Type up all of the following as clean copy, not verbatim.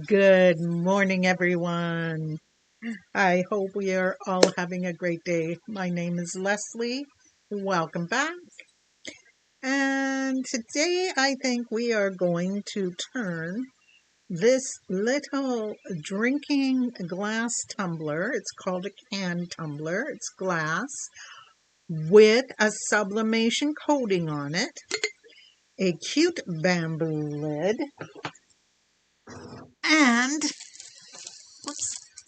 Good morning, everyone. I hope we are all having a great day. My name is Leslie. Welcome back. And today I think we are going to turn this little drinking glass tumbler, it's called a can tumbler, it's glass, with a sublimation coating on it, a cute bamboo lid, and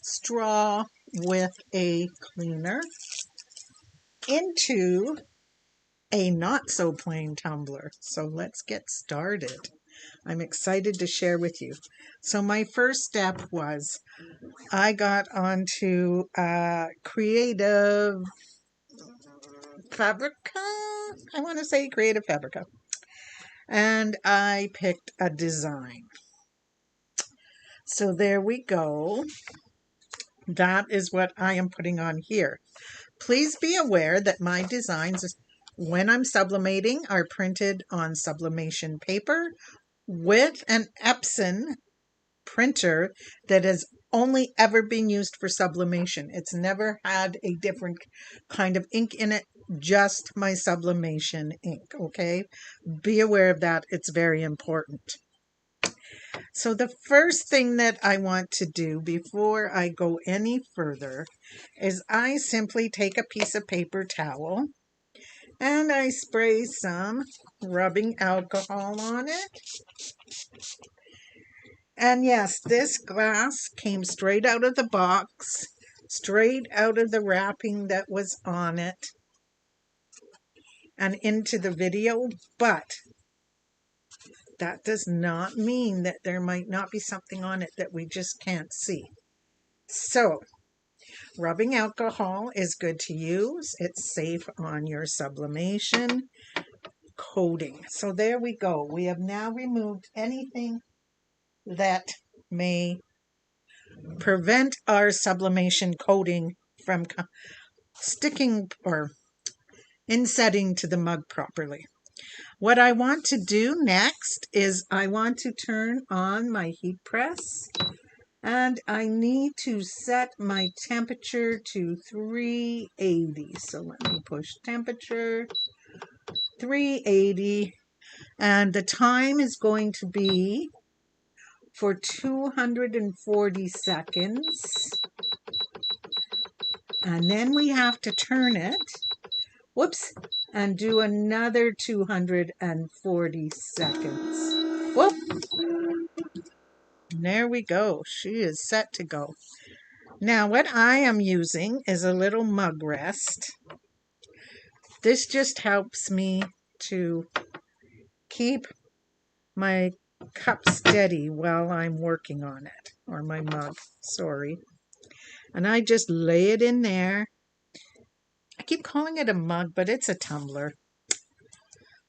straw with a cleaner into a not so plain tumbler. So let's get started. I'm excited to share with you. So my first step was I got onto Creative Fabrica. I want to say Creative Fabrica. And I picked a design. So there we go. That is what I am putting on here. Please be aware that my designs, when I'm sublimating, are printed on sublimation paper with an Epson printer that has only ever been used for sublimation. It's never had a different kind of ink in it, just my sublimation ink, okay? Be aware of that. It's very important. So the first thing that I want to do before I go any further is I simply take a piece of paper towel and I spray some rubbing alcohol on it. And yes, this glass came straight out of the box, straight out of the wrapping that was on it and into the video, but that does not mean that there might not be something on it that we just can't see. So, rubbing alcohol is good to use. It's safe on your sublimation coating. So there we go. We have now removed anything that may prevent our sublimation coating from sticking or insetting to the mug properly. What I want to do next is I want to turn on my heat press and I need to set my temperature to 380. So let me push temperature 380 and the time is going to be for 240 seconds. And then we have to turn it, whoops, and do another 240 seconds. Whoop. There we go. She is set to go. Now what I am using is a little mug rest. This just helps me to keep my cup steady while I'm working on it, or my mug, sorry. And I just lay it in there. I keep calling it a mug, but it's a tumbler.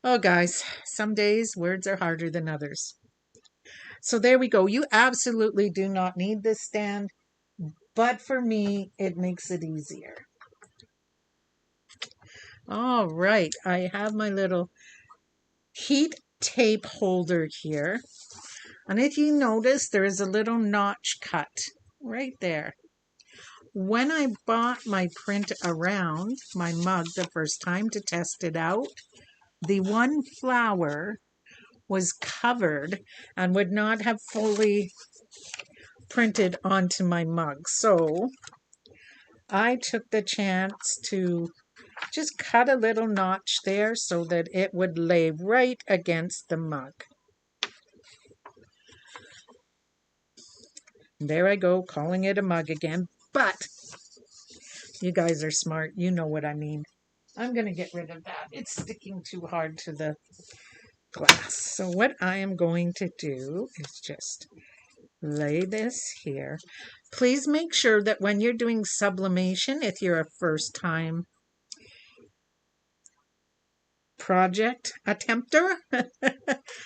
Oh, guys, some days words are harder than others. So there we go. You absolutely do not need this stand, but for me, it makes it easier. All right, I have my little heat tape holder here. And if you notice, there is a little notch cut right there. When I bought my print around my mug the first time to test it out, the one flower was covered and would not have fully printed onto my mug. So I took the chance to just cut a little notch there so that it would lay right against the mug. There I go, calling it a mug again, but you guys are smart. You know what I mean. I'm going to get rid of that. It's sticking too hard to the glass. So what I am going to do is just lay this here. Please make sure that when you're doing sublimation, if you're a first-time project attempter,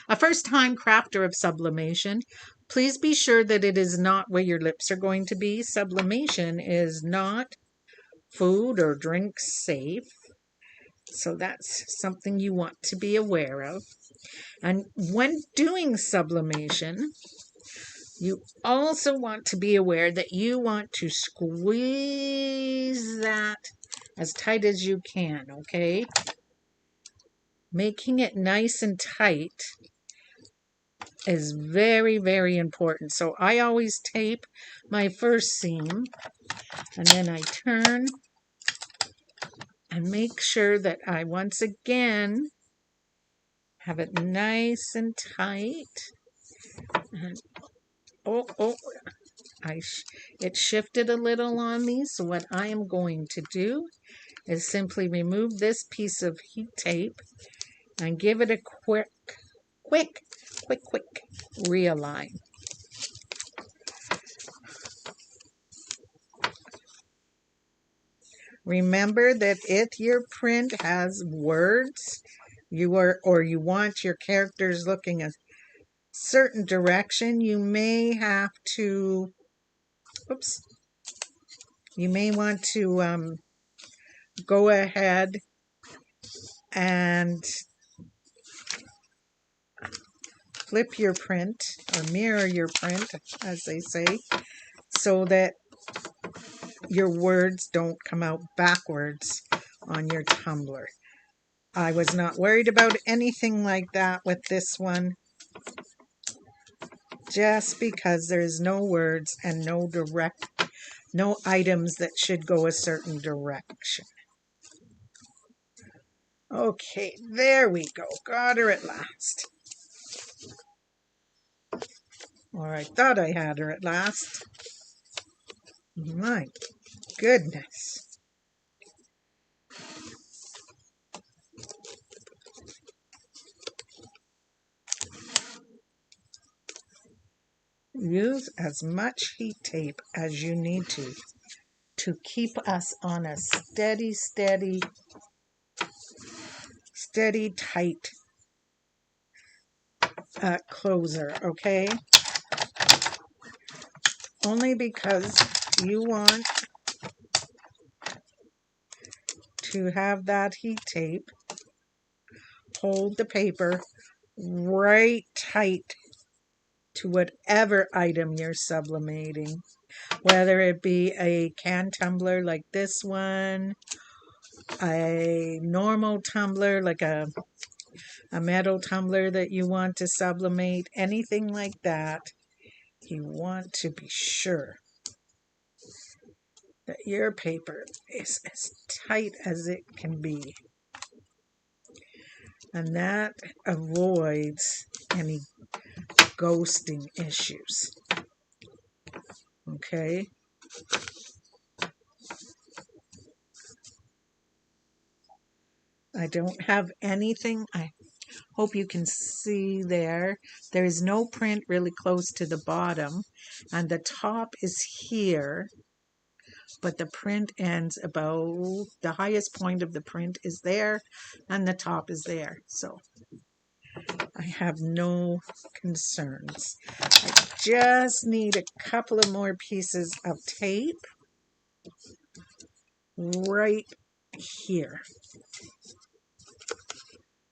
a first-time crafter of sublimation, please be sure that it is not where your lips are going to be. Sublimation is not food or drink safe. So that's something you want to be aware of. And when doing sublimation, You also want to be aware that you want to squeeze that as tight as you can, okay? Making it nice and tight is very, very important. So I always tape my first seam, and then I turn and make sure that I once again have it nice and tight. And it shifted a little on me. So what I am going to do is simply remove this piece of heat tape and give it a quick realign. Remember that if your print has words, you want your characters looking a certain direction, you may have to, you may want to go ahead and flip your print or mirror your print, as they say, so that your words don't come out backwards on your tumbler. I was not worried about anything like that with this one, just because there's no words and no items that should go a certain direction. Okay, there we go. Got her at last. Or I thought I had her at last. My goodness. Use as much heat tape as you need to keep us on a steady, tight closer, okay? Only because you want to have that heat tape hold the paper right tight to whatever item you're sublimating, whether it be a can tumbler like this one, a normal tumbler like a metal tumbler that you want to sublimate, anything like that. You want to be sure that your paper is as tight as it can be. And that avoids any ghosting issues. Okay? I don't have anything. I hope you can see there. There is no print really close to the bottom, and the top is here, but the print ends about, the highest point of the print is there, and the top is there. So I have no concerns. I just need a couple of more pieces of tape right here,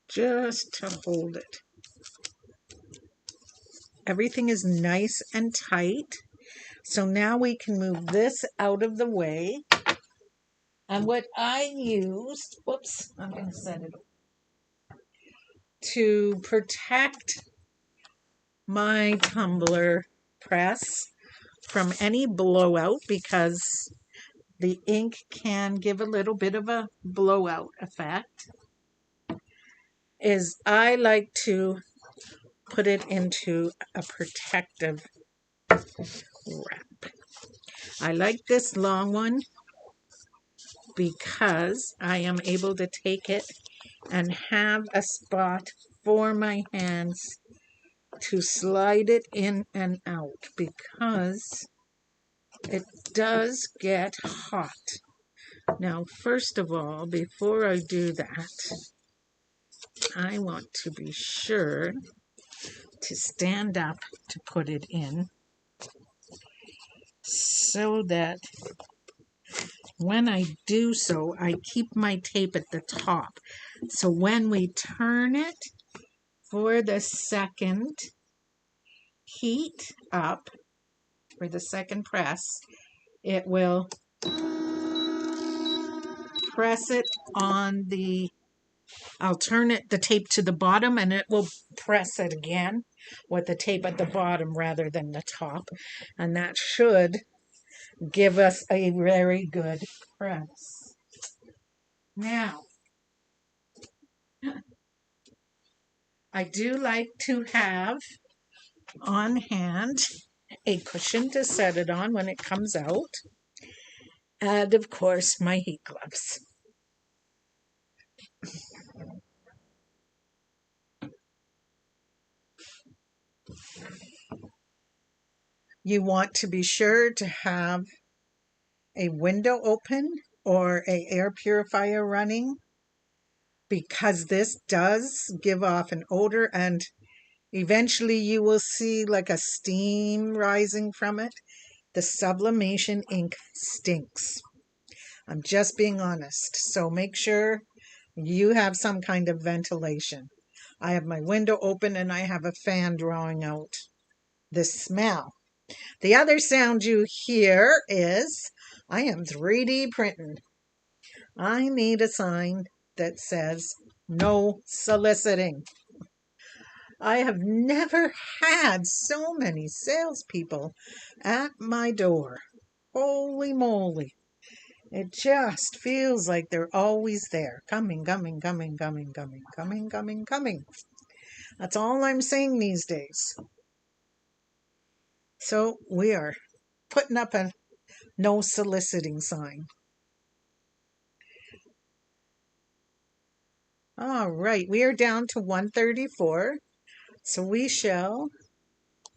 just to hold it. Everything is nice and tight. So now we can move this out of the way. And what I used, I'm going to set it to protect my tumbler press from any blowout, because the ink can give a little bit of a blowout effect, is I like to put it into a protective wrap. I like this long one because I am able to take it and have a spot for my hands to slide it in and out, because it does get hot. Now, first of all, before I do that, I want to be sure to stand up to put it in, so that when I do so, I keep my tape at the top. So when we turn it for the second heat up for the second press, it will press it on the, I'll turn the tape to the bottom and it will press it again with the tape at the bottom rather than the top. And that should give us a very good press. Now, I do like to have on hand a cushion to set it on when it comes out. And of course, my heat gloves. You want to be sure to have a window open or a air purifier running, because this does give off an odor and eventually you will see like a steam rising from it. The sublimation ink stinks. I'm just being honest. So make sure you have some kind of ventilation. I have my window open and I have a fan drawing out the smell. The other sound you hear is I am 3D printing. I need a sign that says no soliciting. I have never had so many salespeople at my door. Holy moly. It just feels like they're always there. Coming, coming, coming, coming, coming, coming, coming, coming. That's all I'm saying these days. So we are putting up a no soliciting sign. All right, we are down to 134. So we shall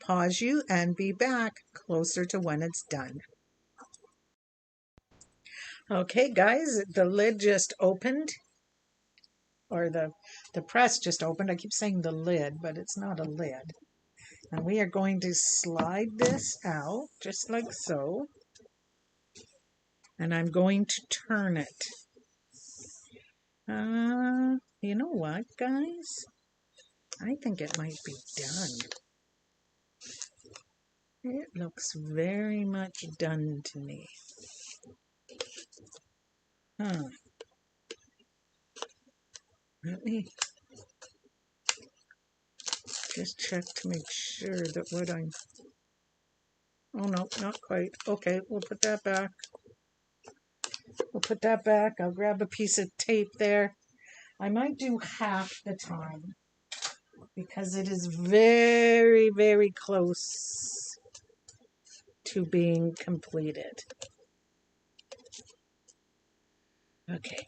pause you and be back closer to when it's done. Okay, guys, the lid just opened, or the press just opened. I keep saying the lid, but it's not a lid. And we are going to slide this out just like so. And I'm going to turn it. You know what, guys? I think it might be done. It looks very much done to me. Let me just check to make sure that what I'm... Oh no, not quite. Okay, we'll put that back. We'll put that back. I'll grab a piece of tape there. I might do half the time because it is very, very close to being completed. Okay.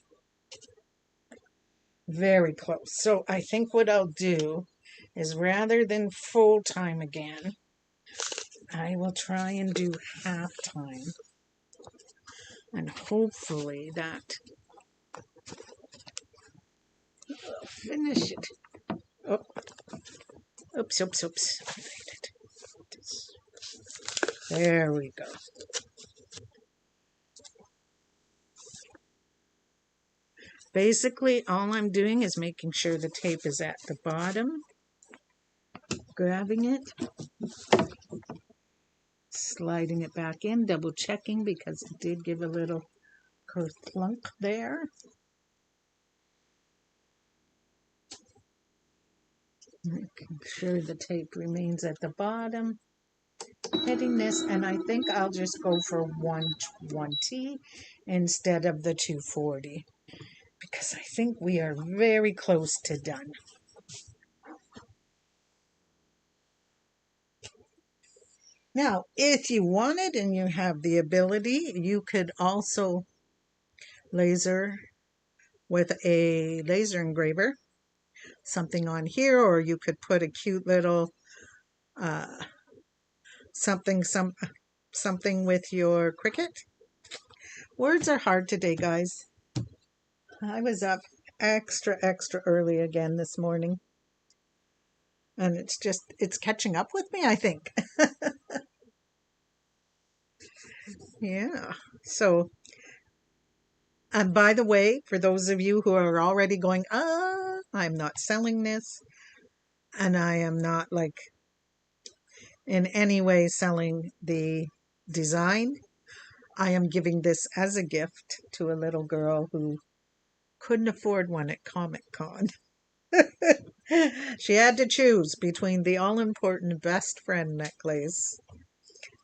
Very close. So I think what I'll do is, rather than full time again, I will try and do half time. And hopefully that will finish it. Oh. Oops, oops, oops. There we go. Basically, all I'm doing is making sure the tape is at the bottom, grabbing it, sliding it back in, double checking because it did give a little kerplunk there. Making sure the tape remains at the bottom. Hitting this, and I think I'll just go for 120 instead of the 240 because I think we are very close to done. Now, if you wanted and you have the ability, you could also laser with a laser engraver something on here, or you could put a cute little something with your Cricut. Words are hard today, guys. I was up extra early again this morning, and it's catching up with me, I think. Yeah. So, and by the way, for those of you who are already going, I'm not selling this, and I am not like in any way selling the design. I am giving this as a gift to a little girl who couldn't afford one at Comic Con. She had to choose between the all important best friend necklace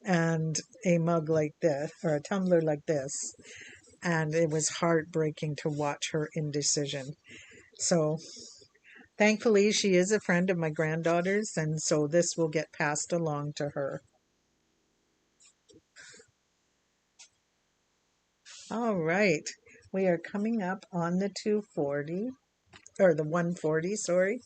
and a mug like this, or a tumbler like this. And it was heartbreaking to watch her indecision. So thankfully, she is a friend of my granddaughter's, and so this will get passed along to her. All right, we are coming up on the 240, or the 140, sorry.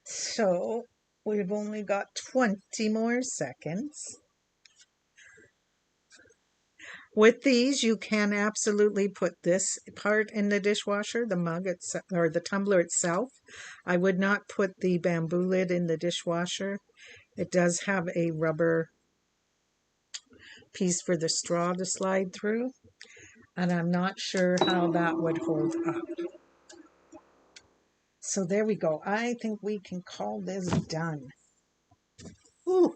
So we've only got 20 more seconds. With these, you can absolutely put this part in the dishwasher, the mug itself, or the tumbler itself. I would not put the bamboo lid in the dishwasher. It does have a rubber piece for the straw to slide through, and I'm not sure how that would hold up. So there we go. I think we can call this done. Ooh,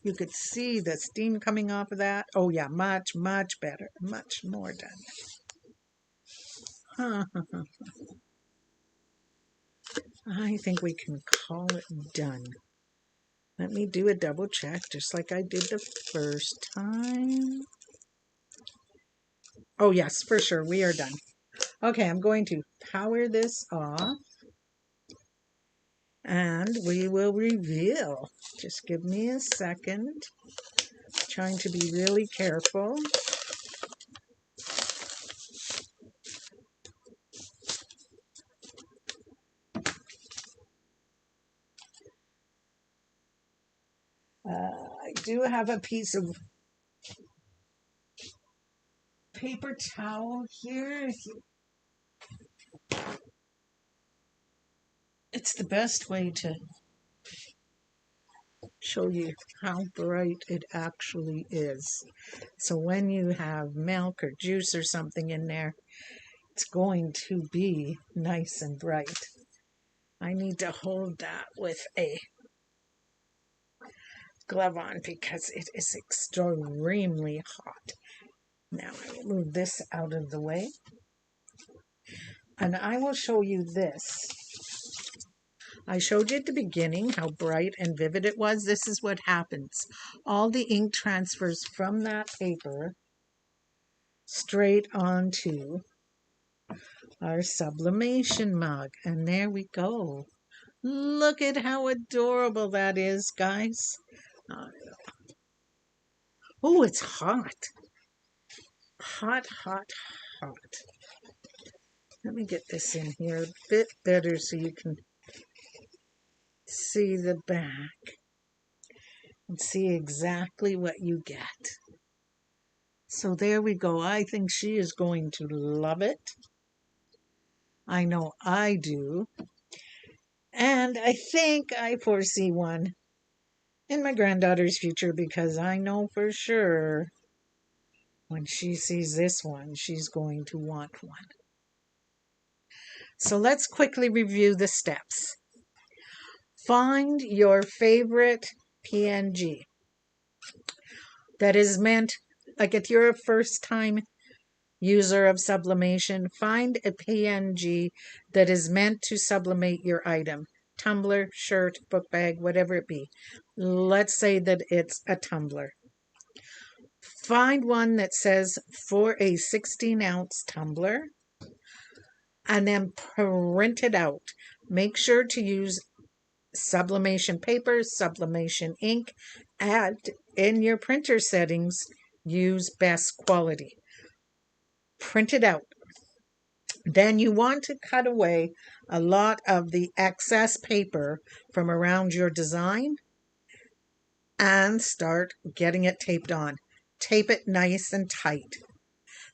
you could see the steam coming off of that. Oh yeah, much, much better. Much more done. I think we can call it done. Let me do a double check, just like I did the first time. Oh yes, for sure, we are done. Okay, I'm going to power this off. And we will reveal. Just give me a second. Trying to be really careful. I do have a piece of paper towel here. It's the best way to show you how bright it actually is. So when you have milk or juice or something in there, it's going to be nice and bright. I need to hold that with a glove on because it is extremely hot. Now I will move this out of the way. And I will show you this. I showed you at the beginning how bright and vivid it was. This is what happens. All the ink transfers from that paper straight onto our sublimation mug. And there we go. Look at how adorable that is, guys. Oh, it's hot. Hot, hot, hot. Let me get this in here a bit better so you can see the back and see exactly what you get. So there we go. I think she is going to love it. I know I do. And I think I foresee one in my granddaughter's future because I know for sure when she sees this one, she's going to want one. So let's quickly review the steps. Find your favorite PNG that is meant, like if you're a first time user of sublimation, find a PNG that is meant to sublimate your item. Tumbler, shirt, book bag, whatever it be. Let's say that it's a tumbler. Find one that says for a 16-ounce tumbler and then print it out. Make sure to use sublimation paper, sublimation ink, and in your printer settings, use best quality. Print it out. Then you want to cut away a lot of the excess paper from around your design and start getting it taped on. Tape it nice and tight.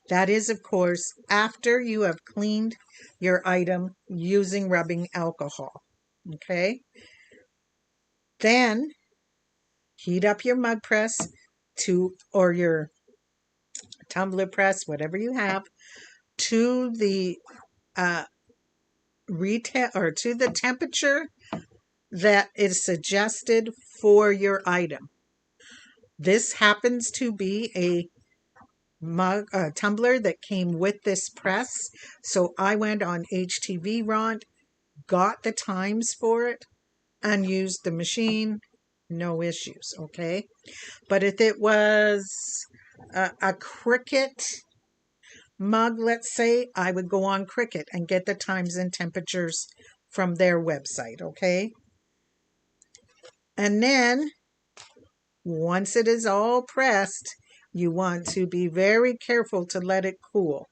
That is, of course, after you have cleaned your item using rubbing alcohol. Okay? Then heat up your mug press or your tumbler press, whatever you have, to the to the temperature that is suggested for your item. This happens to be a tumbler that came with this press. So I went on HTV Ront, got the times for it, and used the machine. No issues, okay? But if it was a Cricket mug, let's say, I would go on Cricket and get the times and temperatures from their website, okay? And then once it is all pressed, you want to be very careful to let it cool.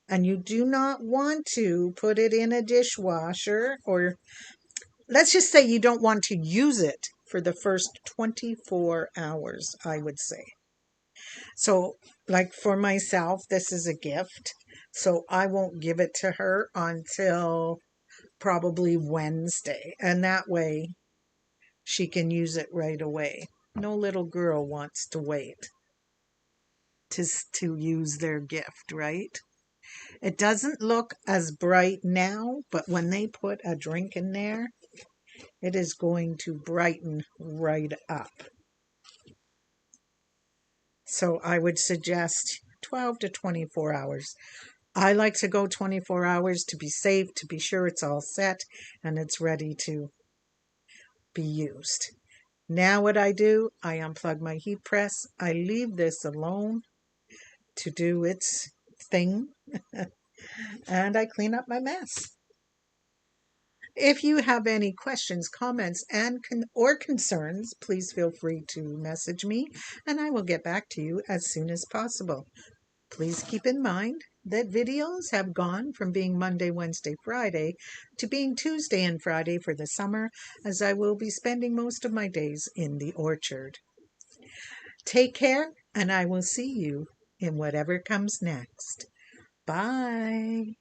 And you do not want to put it in a dishwasher, or let's just say you don't want to use it for the first 24 hours, I would say. So, like for myself, this is a gift. So I won't give it to her until probably Wednesday. And that way she can use it right away. No little girl wants to wait to use their gift, right? It doesn't look as bright now, but when they put a drink in there, it is going to brighten right up. So I would suggest 12 to 24 hours. I like to go 24 hours to be safe, to be sure it's all set and it's ready to be used. Now what I do, I unplug my heat press. I leave this alone to do its thing and I clean up my mess. If you have any questions, comments, and or concerns, please feel free to message me and I will get back to you as soon as possible. Please keep in mind that videos have gone from being Monday, Wednesday, Friday to being Tuesday and Friday for the summer, as I will be spending most of my days in the orchard. Take care, and I will see you in whatever comes next. Bye.